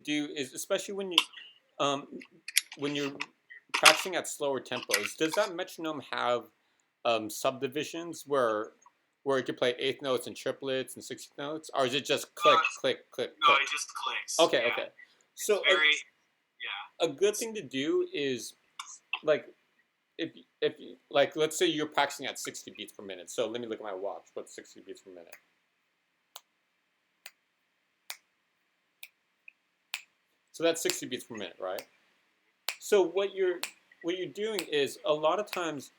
do is, especially um, when you're practicing at slower tempos, does that metronome have subdivisions where it can play eighth notes and triplets and 16th notes, or is it just click, click, click, No, click? it just clicks. Okay, Yeah. okay. It's So very, yeah. a good thing to do is like if like let's say you're practicing at 60 beats per minute. So let me look at my watch. What's 60 beats per minute? So that's 60 beats per minute, right? So what you're doing is a lot of times,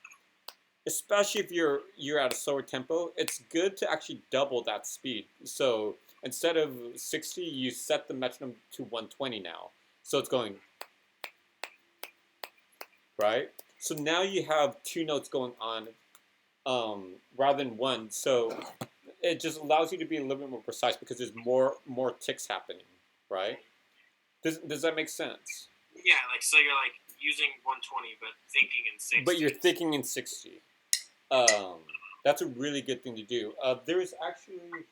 especially if you're at a slower tempo, it's good to actually double that speed. So instead of 60, you set the metronome to 120 now. So it's going, right? So now you have two notes going on rather than one. So it just allows you to be a little bit more precise because there's more ticks happening, right? Does that make sense? Yeah, like so you're like using 120 but thinking in 60. But you're thinking in 60. That's a really good thing to do. There's actually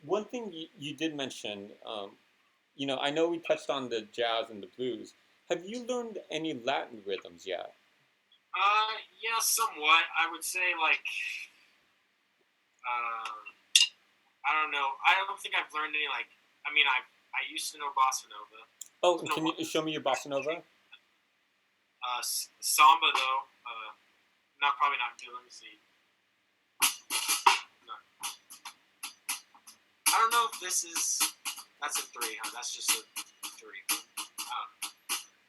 one thing you did mention. I know we touched on the jazz and the blues. Have you learned any Latin rhythms yet? Yeah, somewhat. I would say like, uh, I don't know. I don't think I've learned any like. I mean, I used to know bossa nova. Oh, can you show me your bossa nova? Samba though. Probably not good. Let me see. No. I don't know if this is. That's a 3, huh? That's just a 3.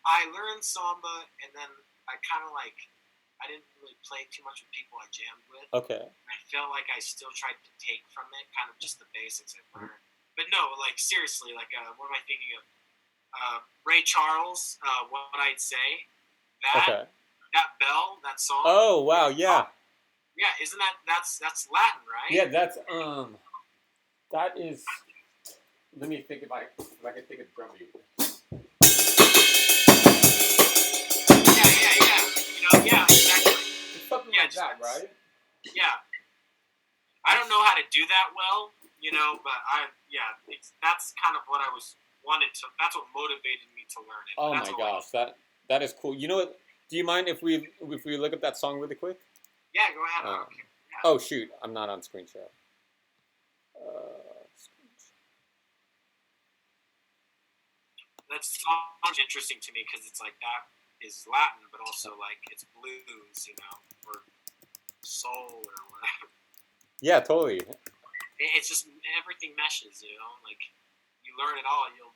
I learned samba, and then I kind of like. I didn't really play too much with people I jammed with. Okay. I felt like I still tried to take from it, kind of just the basics I learned. But no, like seriously, like what am I thinking of? Ray Charles, What I'd Say. That bell, that song. Oh wow, yeah. Yeah, isn't that's Latin, right? Yeah, that is. Let me think if I can think of drum beat. Yeah, exactly. It's something like that, right? Yeah. I don't know how to do that well, but that's kind of what I that's what motivated me to learn it. Oh my gosh, that is cool. You know what? Do you mind if we look up that song really quick? Yeah, go ahead. Oh shoot, I'm not on screen share. That song's interesting to me because it's like that is Latin, but also like it's blues, or soul or whatever. Yeah, totally. It's just everything meshes, like you learn it all, I don't know.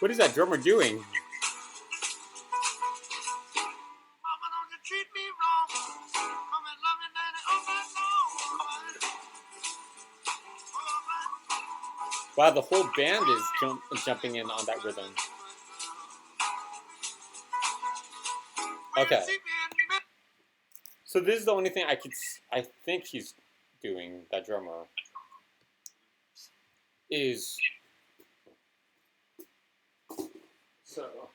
What is that drummer doing? Wow, the whole band is jumping in on that rhythm. Okay. So this is the only thing I think he's doing, that drummer, is so.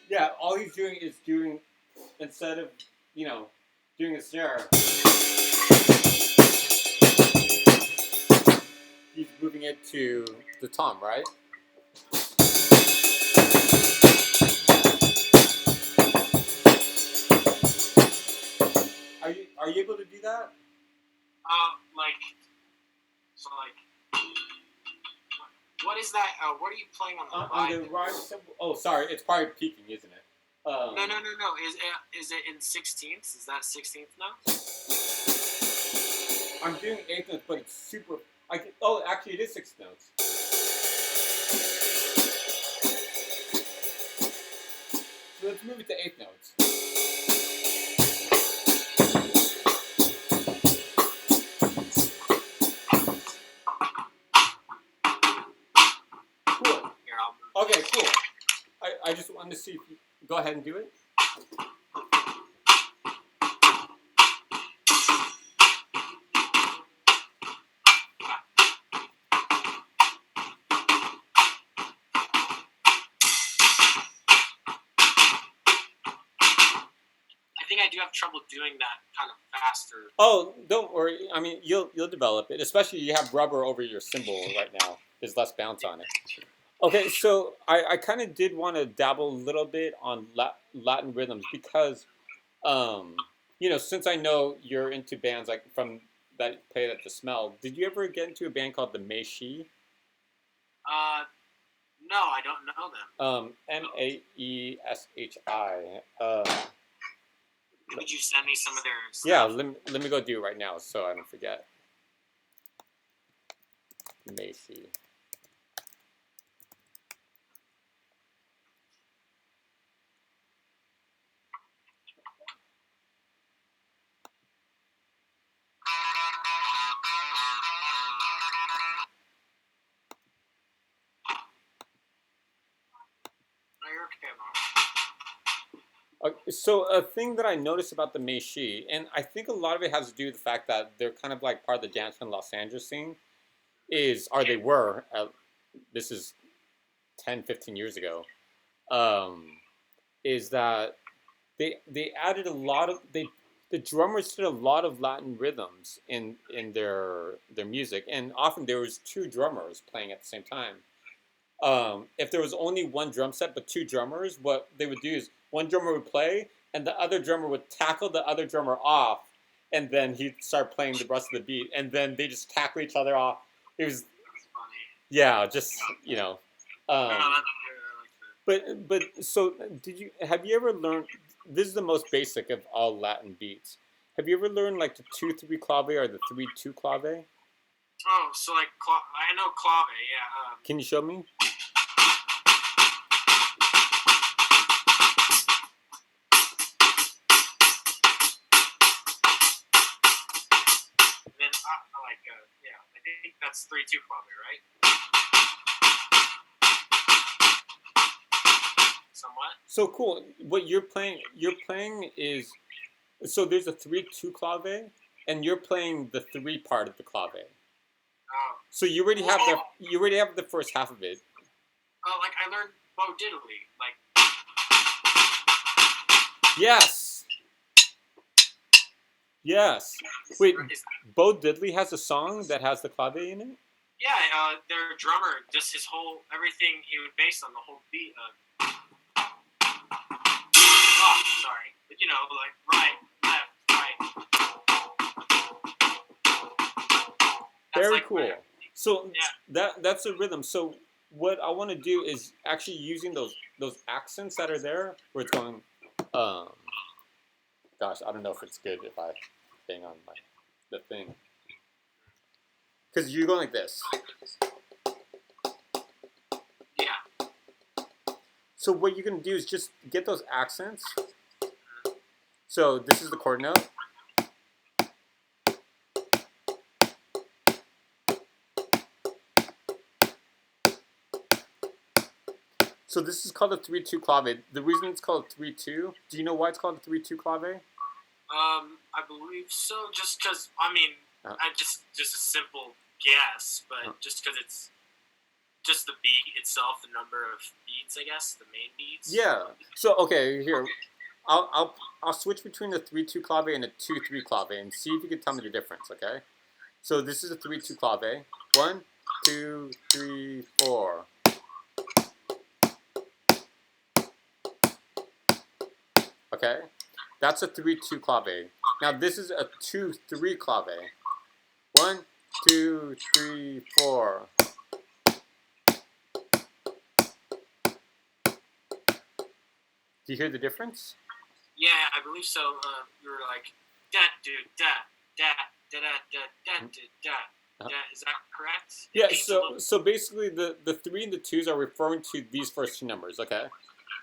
Yeah, all he's doing is instead of, doing a snare, he's moving it to the tom, right? Are you able to do that? What is that? What are you playing on the on the rhyme symbol? Oh, sorry, it's probably peaking, isn't it? No. Is it in 16ths? Is that 16th now? I'm doing 8th notes, but it's super. Actually, it is 6 notes. So let's move it to 8th notes. Cool. Okay, cool. I just wanted to see if you go ahead and do it. think I do have trouble doing that kind of faster. Oh, don't worry. I mean, you'll develop it. Especially you have rubber over your cymbal right now. There's less bounce on it. Okay, so I kind of did want to dabble a little bit on Latin rhythms because, um, since I know you're into bands like from that played at the Smell, did you ever get into a band called the Maeshi? No, I don't know them. Maeshi. Could you send me some of their stuff? Yeah, let me go do it right now so I don't forget. Maeshi. So a thing that I noticed about the Maeshi, and I think a lot of it has to do with the fact that they're kind of like part of the dance in Los Angeles scene, they were, this is 10, 15 years ago, um, is that they added a lot of, the drummers did a lot of Latin rhythms in their music, and often there was two drummers playing at the same time. If there was only one drum set but two drummers, what they would do is one drummer would play and the other drummer would tackle the other drummer off, and then he'd start playing the rest of the beat, and then they just tackle each other off. It was, yeah, just But so have you ever learned? This is the most basic of all Latin beats. Have you ever learned like the 2/3 clave or the 3/2 clave? Oh, so like I know clave, yeah. Can you show me? And then yeah, I think that's 3/2 clave, right? Somewhat. So cool. What you're playing is, so there's a 3/2 clave, and you're playing the 3 part of the clave. Oh. So you already have the first half of it. Oh, like I learned Bo Diddley, like. Yes. Yes. Wait, Bo Diddley has a song that has the clave in it? Yeah, their drummer, just his whole, everything he would base on the whole beat. Oh, sorry. But like right, left, right. Very like cool. So yeah. That's a rhythm. So what I want to do is actually using those accents that are there, where it's going, gosh, I don't know if it's good if I bang on the thing, because you're going like this. Yeah. So what you're gonna do is just get those accents. So this is the chord note. So this is called a 3/2 clave. The reason it's called 3/2, do you know why it's called a 3/2 clave? I believe so. Just because, I mean, I just a simple guess, but just because it's just the beat itself, the number of beats, I guess, the main beats. Yeah. So okay, here, I'll switch between the 3/2 clave and a 2/3 clave and see if you can tell me the difference. Okay. So this is a 3/2 clave. 1, 2, 3, 4. Okay, that's a 3/2 clave. Now this is a 2/3 clave. 1, 2, 3, 4. Do you hear the difference? Yeah, I believe so. You were like da do da da da da da da da. Is that correct? Yeah. So basically, the 3 and the 2s are referring to these first two numbers. Okay.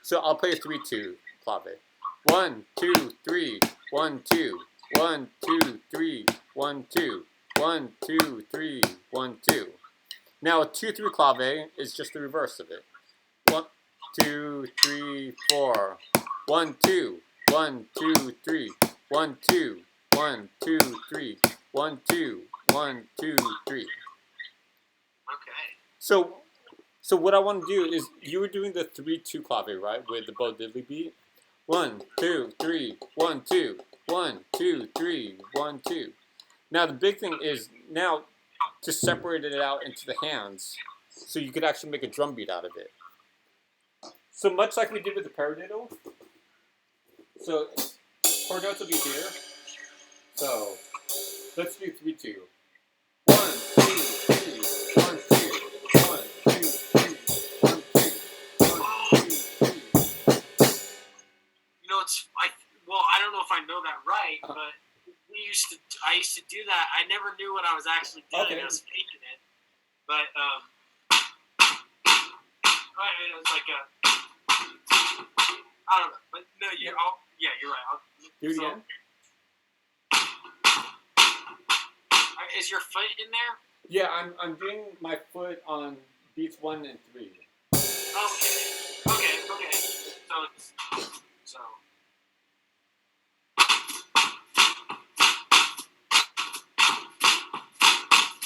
So I'll play a 3/2 clave. 1, 2, 3, 1, 2, 1, 2, 3, 1, 2, 1, 2, 3, 1, 2. Now a 2/3 clave is just the reverse of it. 1, 2, 3, 4. 1, 2, 1, 2, 3, 1, 2, 1, 2, 3, 1, 2, 1, 2, 3. Okay. So what I want to do is, you were doing the 3/2 clave, right, with the Bo Diddley beat. 1, 2, 3, 1, 2, 1, 2, 3, 1, 2. Now the big thing is now to separate it out into the hands, so you could actually make a drum beat out of it. So much like we did with the paradiddle. So chord notes will be here. So let's do 3, 2. 1, 2, 3, 1, 2, 1, 2, 3, 1, 2, 1, 2, 3. You know, I don't know if I know that right, but I used to do that. I never knew what I was actually doing. Okay. I was faking it, but it was like I don't know. But no, you're right. Do it again. Is your foot in there? Yeah, I'm doing my foot on beats 1 and 3. Okay. So.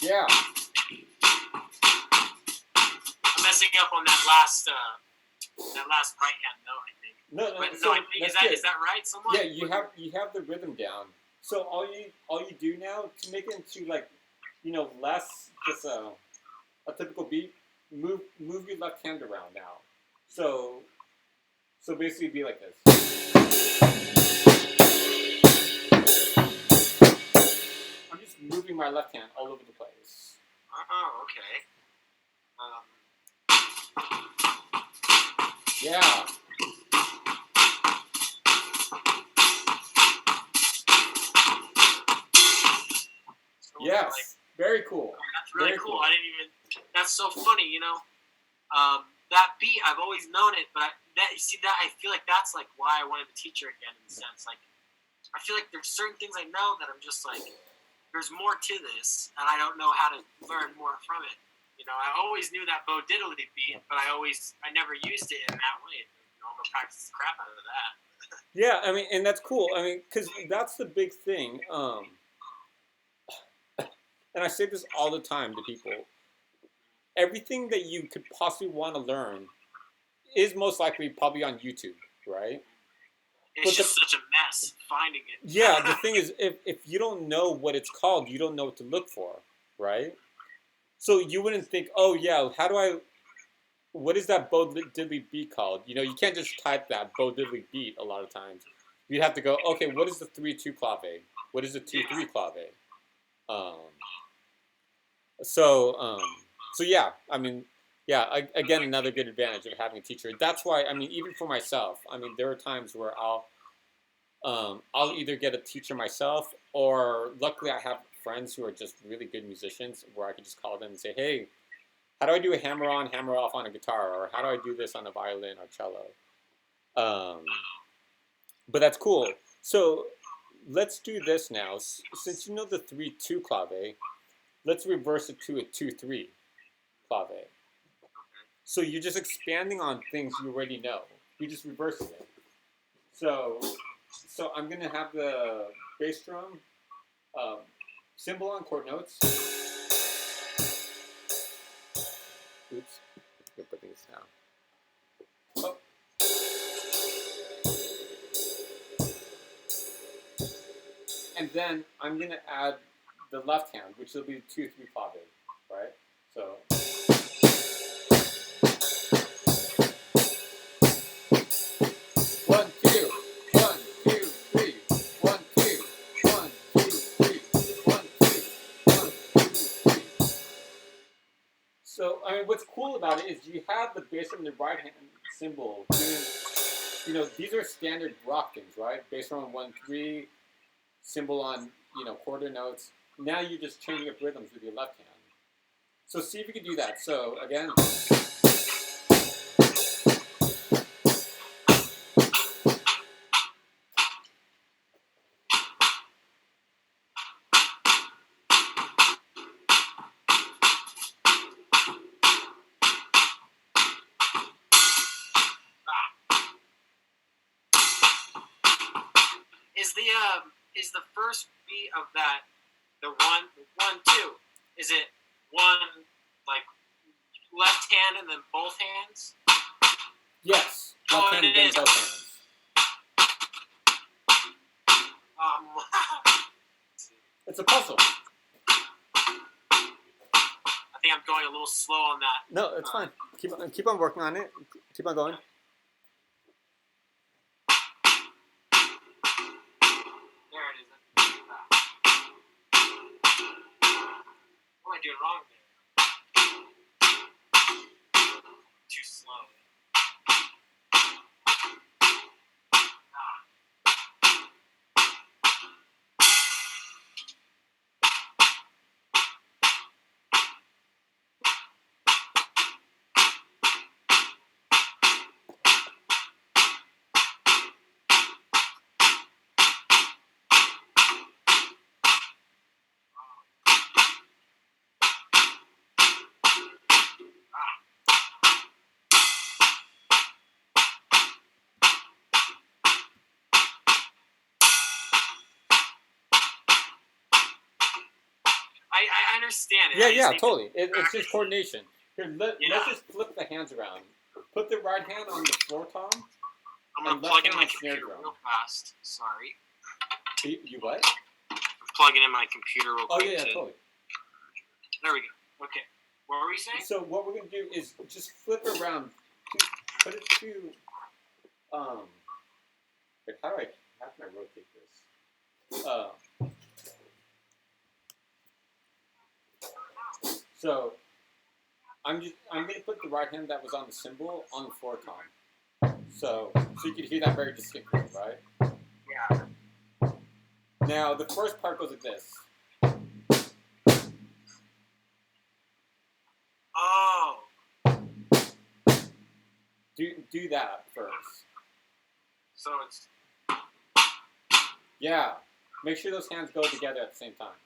Yeah. I'm messing up on that last right hand note, I think. No. But So I think is that right? Somewhat? Yeah, you have the rhythm down. So all you do now to make it into like, less just a typical beat, move your left hand around now. So basically be like this. I'm just moving my left hand all over the place. Oh, okay. Yeah. Yes. Very cool. That's really Very cool. I didn't even. That's so funny, that beat, I've always known it, but I feel like that's like why I wanted to teach her again, in a sense. Like, I feel like there's certain things I know that I'm just like, there's more to this, and I don't know how to learn more from it. I always knew that Bo Diddley beat, but I never used it in that way. I'm gonna practice the crap out of that. Yeah, I mean, and that's cool. I mean, because that's the big thing. And I say this all the time to people. Everything that you could possibly want to learn is most likely probably on YouTube, right? It's just such a mess finding it. Yeah, the thing is, if you don't know what it's called, you don't know what to look for, right? So you wouldn't think, oh yeah, what is that Bo Diddley beat called? You can't just type that Bo Diddley beat a lot of times. You'd have to go, okay, what is the 3-2 clave? What is the 2-3 clave? So yeah, I mean, yeah, again, another good advantage of having a teacher. That's why, I mean, even for myself, I mean, there are times where I'll either get a teacher myself, or luckily I have friends who are just really good musicians where I can just call them and say, hey, how do I do a hammer on, hammer off on a guitar, or how do I do this on a violin or cello? But that's cool. So let's do this now. Since you know the 3-2 clave, let's reverse it to a 2-3 clave. So you're just expanding on things you already know. You're just reversing it. So I'm going to have the bass drum cymbal on chord notes. Oops. I'm going to put these down. Oh. And then I'm going to add the left hand, which will be 2-3 clave, right? So. 1, 2, 1, 2, 3, 1, 2, 1, 2, 3, 1, 2, 1, 2, 3. So, I mean, what's cool about it is you have the bass drum and the right hand cymbal doing, these are standard rock things, right? Bass drum on 1-3, cymbal on, quarter notes. Now you're just changing up rhythms with your left hand. So see if you can do that. So again. Is the first beat of that the 1-2? Is it one like left hand and then both hands? Yes, left hand and then both hands. It's a puzzle. I think I'm going a little slow on that. No, it's fine. Keep on working on it. Keep on going. There it is. What am I doing wrong there? Too slow. I understand it. Yeah, totally. It's just coordination. Here, let's just flip the hands around. Put the right hand on the floor tom. I'm going to plug in my computer real fast. Sorry. You what? I'm plugging in my computer real quick. Oh, yeah, totally. There we go. Okay. What were we saying? So what we're going to do is just flip it around. Put it to... Wait, how can I rotate this? So I'm going to put the right hand that was on the cymbal on the floor tom. So you can hear that very distinctly, right? Yeah. Now the first part goes like this. Oh. Do that first. So it's... Yeah. Make sure those hands go together at the same time.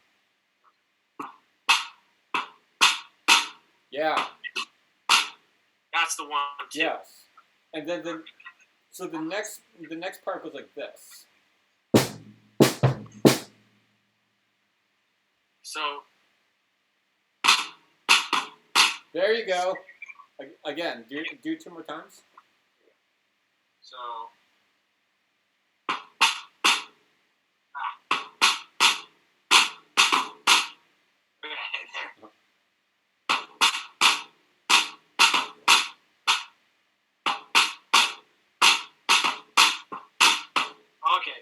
Yeah. That's the one, too. Yes. And then so the next part goes like this. So there you go. Again, do 2 more times. So okay.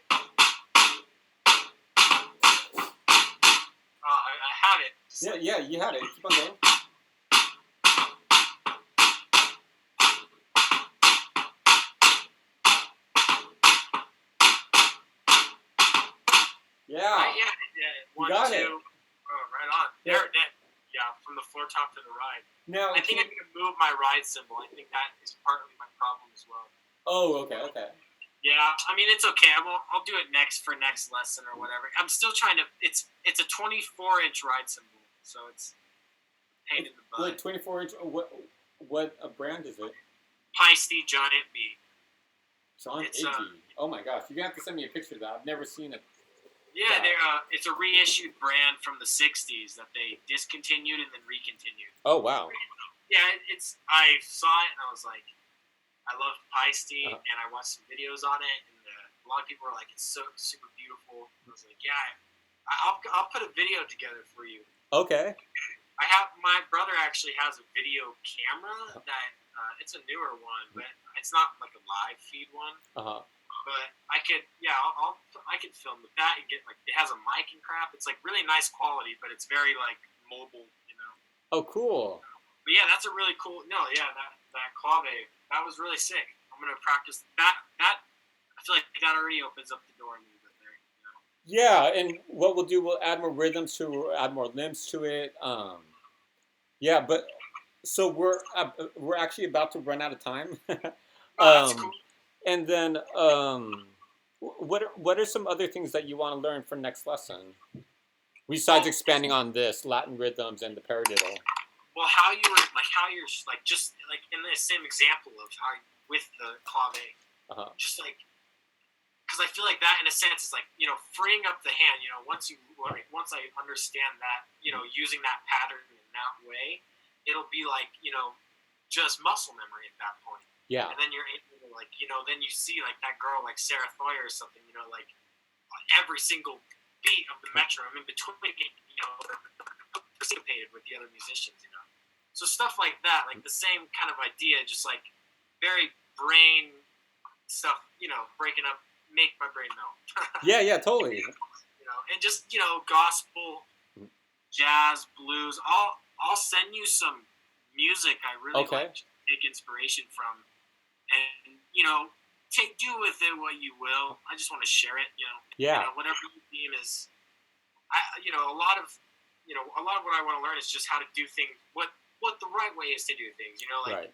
I have it. Yeah, you had it. Keep on going. Yeah. One, you got two. it. Oh, right on. Yeah. Yeah, from the floor top to the ride. Now I think I need to move my ride cymbal. I think that is partly my problem as well. Oh, okay. Yeah, I mean it's okay. I'll do it next lesson or whatever. I'm still trying to. It's a 24-inch ride cymbal, so it's pain in the butt. Wait, 24-inch. What brand is it? Peisty Giant B. Giant B. Oh my gosh, you're gonna have to send me a picture of that. I've never seen it. Yeah, it's a reissued brand from the '60s that they discontinued and then recontinued. Oh wow. Yeah, I saw it and I was like, I love Peisty, and I watched some videos on it, and a lot of people were like, it's so super beautiful. I was like, yeah, I'll put a video together for you. Okay. My brother actually has a video camera that it's a newer one, but it's not like a live feed one. But I could film with that and get like it has a mic and crap. It's like really nice quality, but it's very like mobile, you know. Oh, cool. But yeah, that's a really cool. No, yeah, that Clave, that was really sick. I'm gonna practice that. I feel like that already opens up the door a little bit there. You know? Yeah, and what we'll do, we'll add more rhythms to, add more limbs to it. Yeah, but so we're actually about to run out of time. That's cool. And then, what are some other things that you want to learn for next lesson? Besides expanding on this Latin rhythms and the paradiddle. Well, how you're just like in the same example of how with the Clave, just like because I feel like that in a sense is like freeing up the hand. Once I understand that using that pattern in that way, it'll be like just muscle memory at that point. Yeah. And then you're able to then you see like that girl like Sarah Thoyer or something, like every single beat of the metronome in between, participated with the other musicians, So stuff like that, like the same kind of idea, just like very brain stuff, breaking up, make my brain melt. Yeah, totally. And just gospel, jazz, blues. I'll send you some music I really like to take inspiration from, and do with it what you will. I just want to share it. Whatever you deem is, a lot of what I want to learn is just how to do things, what the right way is to do things. Right.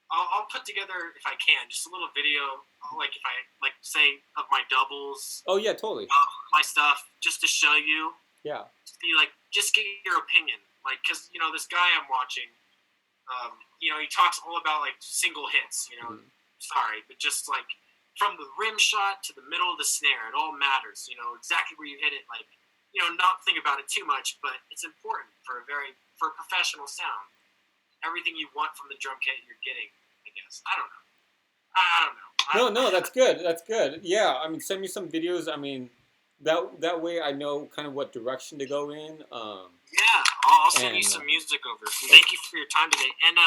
I'll put together, if I can, just a little video, if I say of my doubles. Oh yeah, totally. My stuff, just to show you. Yeah. Be just get your opinion, because this guy I'm watching, he talks all about single hits. Sorry, but just from the rim shot to the middle of the snare, it all matters. Exactly where you hit it. Not think about it too much, but it's important for a professional sound. Everything you want from the drum kit, you're getting. I guess I don't know. No, that's good. That's good. Yeah, I mean, send me some videos. I mean, that way I know kind of what direction to go in. Yeah, I'll send you some music over. Thank you for your time today. And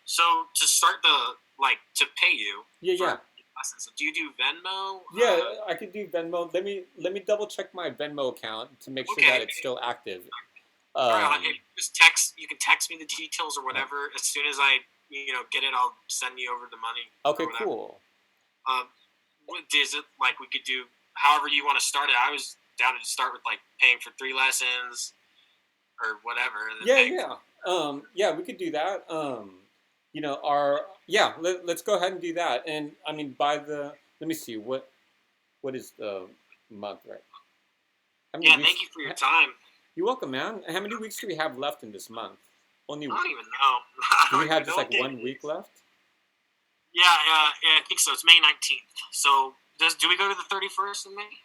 so to start to pay you. Yeah. Lessons, do you do Venmo? Yeah, I could do Venmo. Let me double check my Venmo account to make sure that it's still active. All right, just text. You can text me the details or whatever. As soon as I get it, I'll send you over the money. Okay, cool. Is it we could do however you want to start it? I was down to start with paying for 3 lessons or whatever. And then yeah, we could do that. Let's go ahead and do that. And I mean, let me see what is the month, right? Thank you for your time. You're welcome, man. How many weeks do we have left in this month? I don't even know. Do we have just 1 week left? Yeah, I think so. It's May 19th. So do we go to the 31st in May?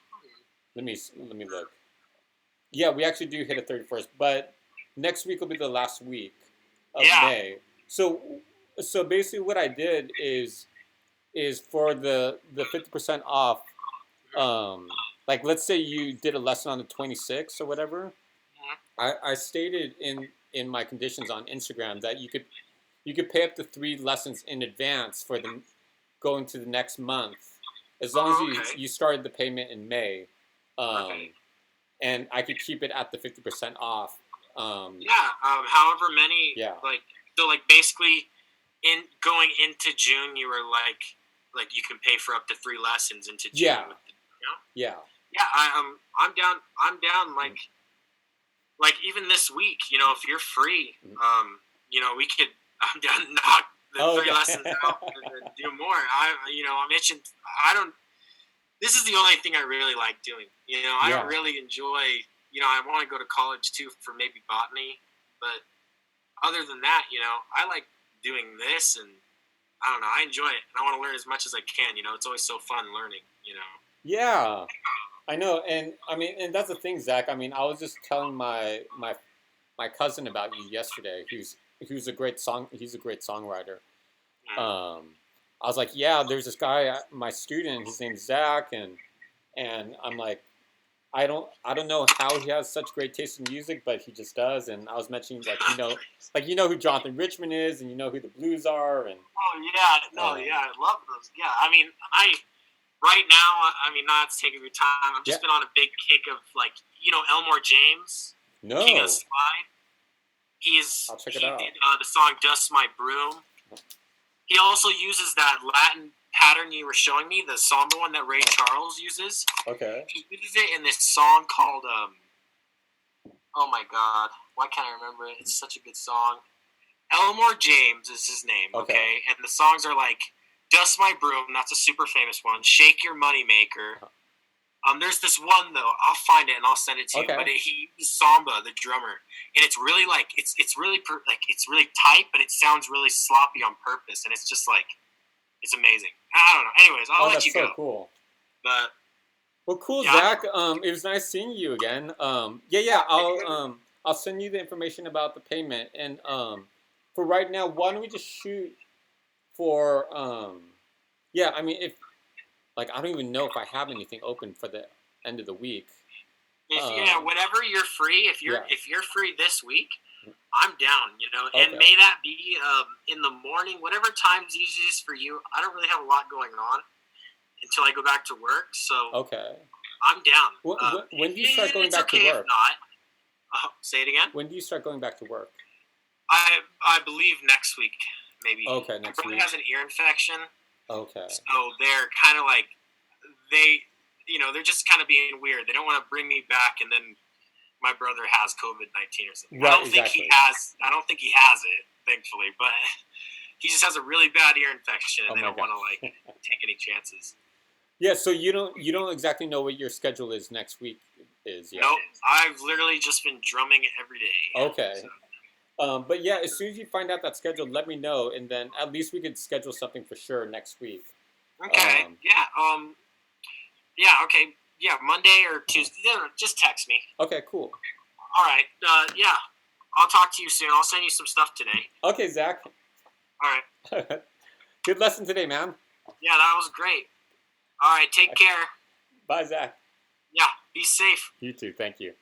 Let me look. Yeah, we actually do hit a 31st, but next week will be the last week of May. So basically, what I did is for the 50% off. Let's say you did a lesson on the 26th or whatever. I stated in my conditions on Instagram that you could pay up to 3 lessons in advance for them going to the next month, as long as you started the payment in May, and I could keep it at the 50% off. However many. Yeah. So basically, in going into June, you were you can pay for up to 3 lessons into June. Yeah. Yeah. I'm down. Even this week, if you're free, we could. I'm down to knock the 3 lessons out and do more. I'm itching. This is the only thing I really like doing. I don't really enjoy. I want to go to college too for maybe botany, but other than that, I like doing this, and I don't know. I enjoy it, and I want to learn as much as I can. It's always so fun learning. Yeah. I know, and I mean, and that's the thing, Zach. I mean, I was just telling my cousin about you yesterday. He's a great songwriter. I was like, yeah, there's this guy, my student. His name's Zach, and I'm like, I don't know how he has such great taste in music, but he just does. And I was mentioning you know who Jonathan Richman is, and you know who the Blues are, and I love those. Yeah, I mean, right now, not to take your time. I've just been on a big kick of Elmore James, King of Slide. I'll check it out. Did the song "Dust My Broom." He also uses that Latin pattern you were showing me, the samba one that Ray Charles uses. Okay. He uses it in this song called oh my God, why can't I remember it? It's such a good song. Elmore James is his name. Okay, and the songs are Dust My Broom, that's a super famous one. Shake Your Moneymaker. There's this one though. I'll find it and I'll send it to you. But he Samba, the drummer, and it's really it's really tight, but it sounds really sloppy on purpose, and it's just it's amazing. I don't know. Anyways, I'll let you go. That's so cool. But well, cool, Zach. It was nice seeing you again. I'll send you the information about the payment, and for right now, why don't we just shoot for if I don't even know if I have anything open for the end of the week. Whenever you're free, if you're free this week, I'm down. And Okay. may that be in the morning, whatever time's easiest for you. I don't really have a lot going on until I go back to work, so Okay. I'm down. When do you start going back to okay work? If not. Say it again. When do you start going back to work? I believe next week, maybe. Okay, next My brother week. has an ear infection. Okay. So they're kind of like they're just kind of being weird. They don't want to bring me back, and then my brother has COVID-19 or something. Right, I don't think he has it, thankfully, but he just has a really bad ear infection, and they don't want to take any chances. Yeah, so you don't exactly know what your schedule is next week is yet. Nope, I've literally just been drumming it every day. Okay. So. But yeah, as soon as you find out that schedule, let me know, and then at least we could schedule something for sure next week. Okay. Yeah. Okay. Yeah. Monday or Tuesday. Just text me. Okay. Cool. All right. Yeah. I'll talk to you soon. I'll send you some stuff today. Okay, Zach. All right. Good lesson today, man. Yeah, that was great. All right. Take care. Bye, Zach. Yeah. Be safe. You too. Thank you.